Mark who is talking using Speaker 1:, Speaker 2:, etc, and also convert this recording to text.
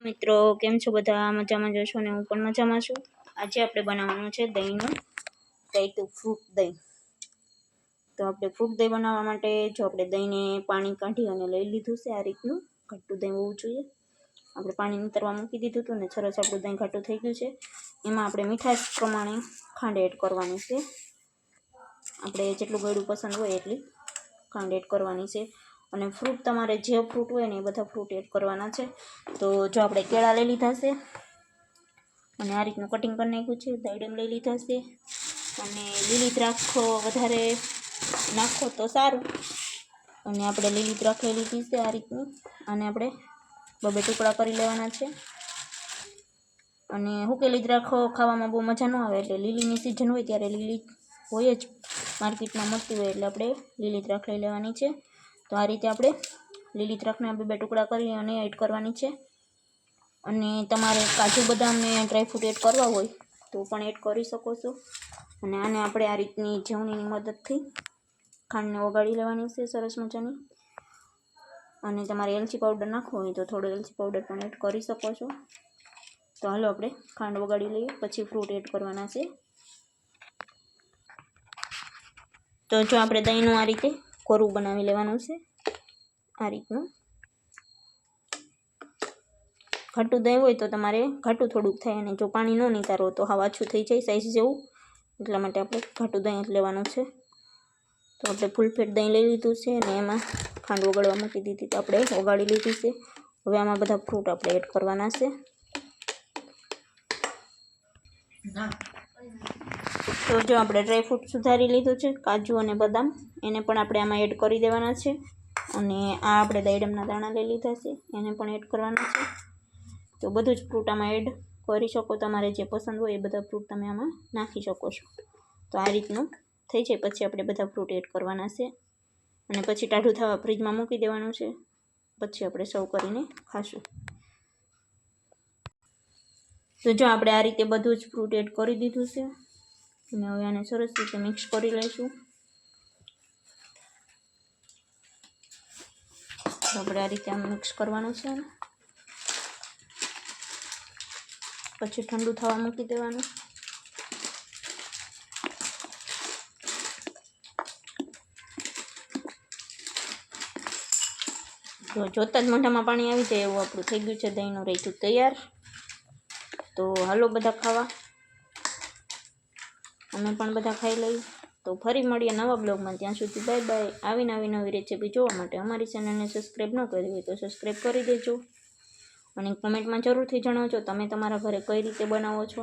Speaker 1: મિત્રો કેમ છો બધા? મજામાં જશો ને હું પણ મજામાં છું। આજે આપણે બનાવવાનું છે દહીંનું ઘટ્ટું ફ્રૂટ દહીં। તો આપણે ફ્રૂટ દહીં બનાવવા માટે જો આપણે દહીંને પાણી કાઢી અને લઈ લીધું છે। આ રીતનું ઘટ્ટું દહીં હોવું જોઈએ। આપણે પાણી નીતરવા મૂકી દીધું હતું ને સરસ આપણું દહીં ઘટ્ટું થઈ ગયું છે। એમાં આપણે મીઠાશ પ્રમાણે ખાંડ એડ કરવાની છે। આપણે જેટલું ગળ્યું પસંદ હોય એટલી ખાંડ એડ કરવાની છે। અને ફ્રૂટ તમારે જે ફ્રૂટ હોય ને એ બધા ફ્રૂટ એડ કરવાના છે। તો જો આપણે કેળા લઈ લીધા છે અને આ રીતનું કટિંગ કરી નાખ્યું છે। દાડમ લઈ લીધા છે અને લીલી દ્રાક્ષ વધારે નાખો તો સારું। અને આપણે લીલી દ્રાક્ષ લઈ લીધી છે આ રીતની, અને આપણે બબે ટુકડા કરી લેવાના છે। અને હુકેલી દ્રાક્ષ ખાવામાં બહુ મજા ન આવે, એટલે લીલીની સિઝન હોય ત્યારે લીલી હોય જ, માર્કેટમાં મળતી હોય એટલે આપણે લીલી દ્રાક્ષ લઈ લેવાની છે। તો આ રીતે આપણે લીલી દ્રાક્ષના બે ટુકડા કરી અને એડ કરવાની છે। અને તમારે કાજુ બદામને ડ્રાયફ્રૂટ એડ કરવા હોય તો પણ એડ કરી શકો છો। અને આને આપણે આ રીતની ઝીણણીની મદદથી ખાંડને ઓગાળી લેવાની છે સરસ મજાની। અને તમારે એલચી પાવડર નાખવો હોય તો થોડો એલચી પાવડર પણ એડ કરી શકો છો। તો હાલો આપણે ખાંડ ઓગાળી લઈએ, પછી ફ્રૂટ એડ કરવાના છે। તો જો આપણે દહીંનું આ રીતે કોરું બનાવી લેવાનું છે। આ રીતનું ઘટ્ટું દહીં હોય તો તમારે ઘાટું થોડુંક થાય, અને જો પાણી ન નીતારો તો હાવ આછું થઈ જાય સાઈઝ જેવું, એટલા માટે આપણે ઘાટું દહીં જ લેવાનું છે। તો આપણે ફૂલ ફેટ દહીં લઈ લીધું છે અને એમાં ખાંડ ઓગાળવા મૂકી દીધી, તો આપણે ઓગાળી લીધી છે। હવે આમાં બધા ફ્રૂટ આપણે એડ કરવાના છે। તો જો આપણે ડ્રાયફ્રૂટ સુધારી લીધું છે, કાજુ અને બદામ, એને પણ આપણે આમાં એડ કરી દેવાના છે। અને આ આપણે દાડમના દાણા લઈ લીધા છે, એને પણ એડ કરવાના છે। તો બધું જ ફ્રૂટ આમાં એડ કરી શકો, તમારે જે પસંદ હોય એ બધા ફ્રૂટ તમે આમાં નાખી શકો છો। તો આ રીતનું થઈ જાય પછી આપણે બધા ફ્રૂટ એડ કરવાના છે, અને પછી ટાઢું થવા ફ્રીજમાં મૂકી દેવાનું છે। પછી આપણે સર્વ કરીને ખાશું। તો જો આપણે આ રીતે બધું જ ફ્રૂટ એડ કરી દીધું છે, અને હવે આને સરસ રીતે મિક્સ કરી લઈશું। આપણે આ રીતે આમ મિક્સ કરવાનું છે, પછી ઠંડુ થવા મૂકી દેવાનું। તો જોતાં જ મોઢામાં પાણી આવી જાય એવું આપણું થઈ ગયું છે દહીંનું રાયતું તૈયાર। તો હાલો બધા ખાવા, અમે પણ બધા ખાઈ લઈએ। તો ફરી મળીએ નવા બ્લોગમાં, ત્યાં સુધી બાય બાય। આવીને નવી રેસીપી જોવા માટે અમારી ચેનલને સબસ્ક્રાઈબ ન કરી હોય તો સબસ્ક્રાઈબ કરી દેજો, અને કોમેન્ટમાં જરૂરથી જણાવજો તમે તમારા ઘરે કઈ રીતે બનાવો છો।